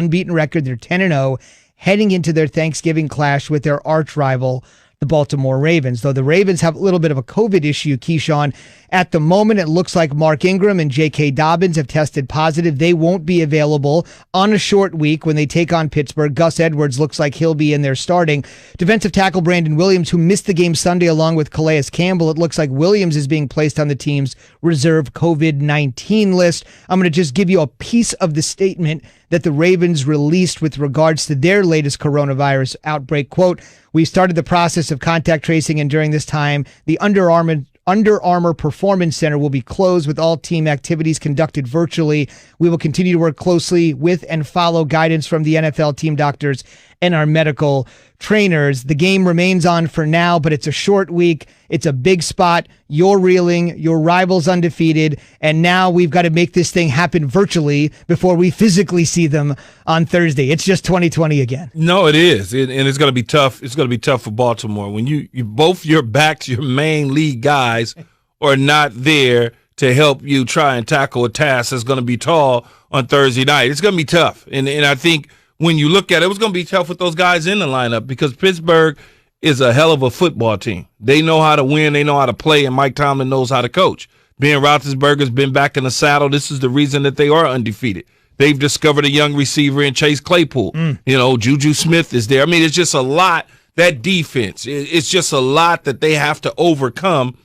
unbeaten record. They're 10-0, heading into their Thanksgiving clash with their arch rival, the Baltimore Ravens. Though the Ravens have a little bit of a COVID issue, Keyshawn. At the moment, it looks like Mark Ingram and J.K. Dobbins have tested positive. They won't be available on a short week when they take on Pittsburgh. Gus Edwards looks like he'll be in there starting. Defensive tackle Brandon Williams, who missed the game Sunday along with Calais Campbell, it looks like Williams is being placed on the team's reserve COVID-19 list. I'm going to just give you a piece of the statement that the Ravens released with regards to their latest coronavirus outbreak. Quote, "We started the process of contact tracing, and during this time, the Under Armour Performance Center will be closed with all team activities conducted virtually. We will continue to work closely with and follow guidance from the NFL team doctors and our medical trainers. The game remains on for now, but it's a short week. It's a big spot. You're reeling, your rival's undefeated, and now we've got to make this thing happen virtually before we physically see them on Thursday. It's just 2020 again." No, it is, and it's going to be tough. It's going to be tough for Baltimore when you both your backs, your main lead guys, are not there to help you try and tackle a task that's going to be tall on Thursday night. It's going to be tough, and I think when you look at it, it was going to be tough with those guys in the lineup because Pittsburgh is a hell of a football team. They know how to win. They know how to play, and Mike Tomlin knows how to coach. Ben Roethlisberger's been back in the saddle. This is the reason that they are undefeated. They've discovered a young receiver in Chase Claypool. Juju Smith is there. I mean, it's just a lot. That defense, it's just a lot that they have to overcome.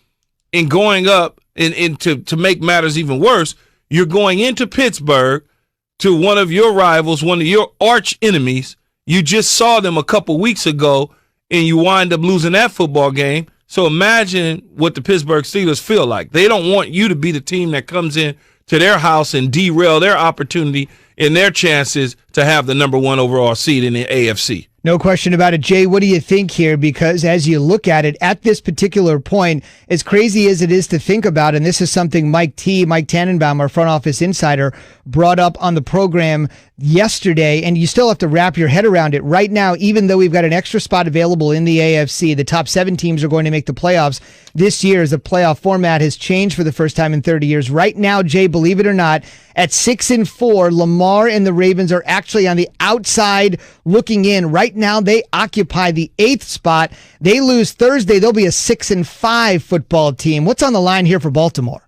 And going up, and to make matters even worse, you're going into Pittsburgh to one of your rivals, one of your arch enemies. You just saw them a couple weeks ago, and you wind up losing that football game. So imagine what the Pittsburgh Steelers feel like. They don't want you to be the team that comes in to their house and derail their opportunity and their chances to have the number 1 overall seed in the AFC. No question about it. Jay, what do you think here? Because as you look at it, at this particular point, as crazy as it is to think about, and this is something Mike Tannenbaum, our front office insider, brought up on the program yesterday, and you still have to wrap your head around it. Right now, even though we've got an extra spot available in the AFC, the top 7 teams are going to make the playoffs this year as the playoff format has changed for the first time in 30 years. Right now, Jay, believe it or not, at 6-4, Lamar and the Ravens are actually on the outside looking in. Right now, they occupy the 8th spot. They lose Thursday, they'll be a 6-5 football team. What's on the line here for Baltimore?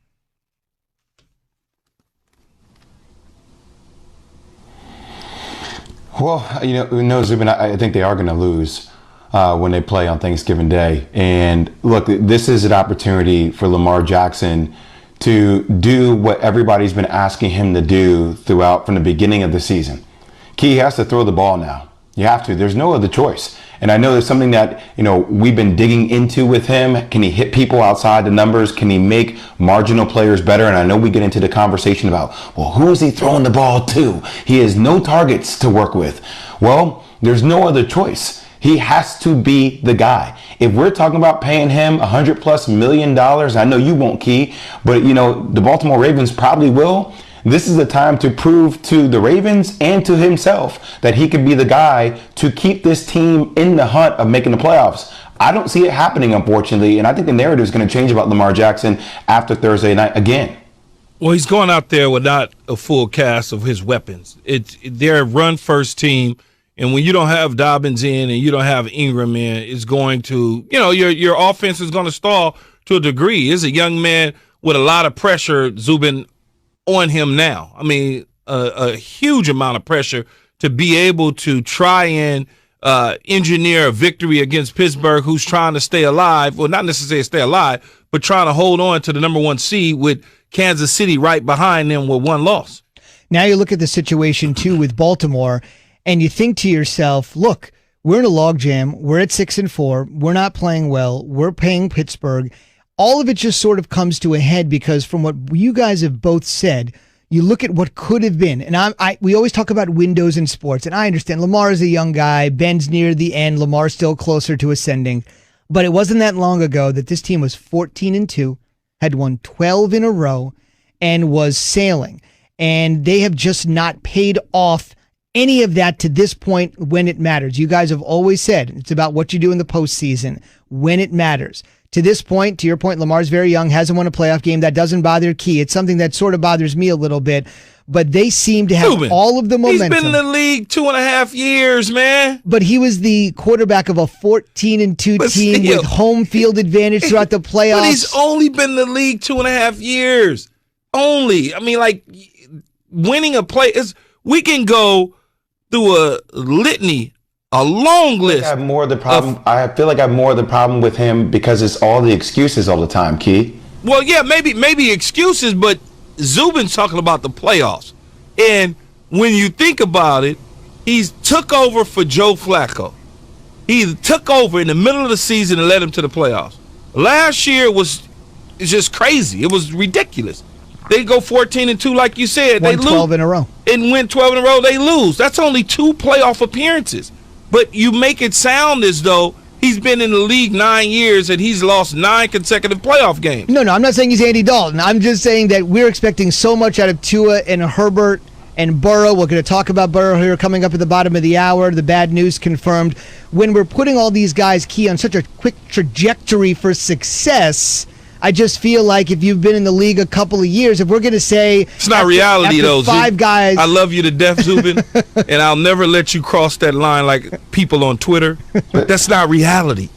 Well, no, Zubin, I think they are going to lose when they play on Thanksgiving Day. And look, this is an opportunity for Lamar Jackson to do what everybody's been asking him to do from the beginning of the season. He has to throw the ball now. You have to. There's no other choice. And I know there's something that, we've been digging into with him. Can he hit people outside the numbers? Can he make marginal players better? And I know we get into the conversation about, well, who is he throwing the ball to? He has no targets to work with. Well, there's no other choice. He has to be the guy. If we're talking about paying him $100+ million, I know you won't, Key, but the Baltimore Ravens probably will. This is the time to prove to the Ravens and to himself that he could be the guy to keep this team in the hunt of making the playoffs. I don't see it happening, unfortunately, and I think the narrative is going to change about Lamar Jackson after Thursday night again. Well, he's going out there with not a full cast of his weapons. They're a run-first team. And when you don't have Dobbins in and you don't have Ingram in, it's going to, your offense is going to stall to a degree. He's a young man with a lot of pressure, Zubin, on him now. I mean, a huge amount of pressure to be able to try and engineer a victory against Pittsburgh, who's trying to stay alive. Well, not necessarily stay alive, but trying to hold on to the number 1 seed with Kansas City right behind them with 1 loss. Now you look at the situation, too, with Baltimore, and you think to yourself, look, we're in a logjam. We're at 6-4. We're not playing well. We're paying Pittsburgh. All of it just sort of comes to a head because from what you guys have both said, you look at what could have been. And we always talk about windows in sports, and I understand Lamar is a young guy. Ben's near the end. Lamar's still closer to ascending. But it wasn't that long ago that this team was 14-2, had won 12 in a row, and was sailing. And they have just not paid off any of that to this point when it matters. You guys have always said it's about what you do in the postseason when it matters. To this point, to your point, Lamar's very young, hasn't won a playoff game. That doesn't bother Key. It's something that sort of bothers me a little bit. But they seem to have all of the momentum. He's been in the league 2.5 years, man. But he was the quarterback of a 14-2 team with home field advantage throughout the playoffs. But he's only been in the league 2.5 years. Only. I mean, like, winning a play is. We can go through a litany, a long list. I have more of the problem. I feel like I have more of the problem with him because it's all the excuses all the time, Key. Well, yeah, maybe excuses, but Zubin's talking about the playoffs. And when you think about it, he's took over for Joe Flacco. He took over in the middle of the season and led him to the playoffs. Last year it's just crazy. It was ridiculous. They go 14-2, like you said. They lose 12 in a row. And win 12 in a row, they lose. That's only 2 playoff appearances. But you make it sound as though he's been in the league 9 years and he's lost 9 consecutive playoff games. No, I'm not saying he's Andy Dalton. I'm just saying that we're expecting so much out of Tua and Herbert and Burrow. We're going to talk about Burrow here coming up at the bottom of the hour. The bad news confirmed. When we're putting all these guys, Key, on such a quick trajectory for success, I just feel like if you've been in the league a couple of years, if we're going to say it's not reality, though. 5 guys, I love you to death, Zubin, and I'll never let you cross that line like people on Twitter. That's not reality.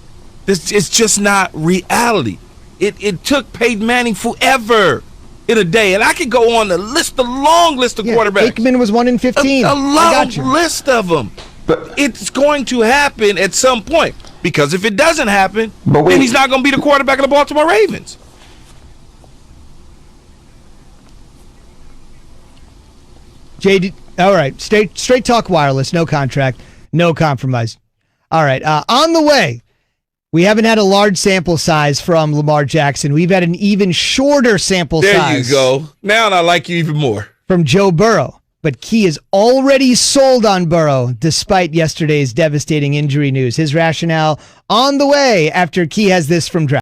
It's just not reality. It took Peyton Manning forever in a day, and I could go on the long list of quarterbacks. Aikman was 1 in 15. A long list of them. But it's going to happen at some point. Because if it doesn't happen, then he's not going to be the quarterback of the Baltimore Ravens. JD, all right, straight talk wireless, no contract, no compromise. All right, on the way, we haven't had a large sample size from Lamar Jackson. We've had an even shorter sample size. There you go. Now I like you even more. From Joe Burrow. But Key is already sold on Burrow despite yesterday's devastating injury news. His rationale on the way after Key has this from Draft.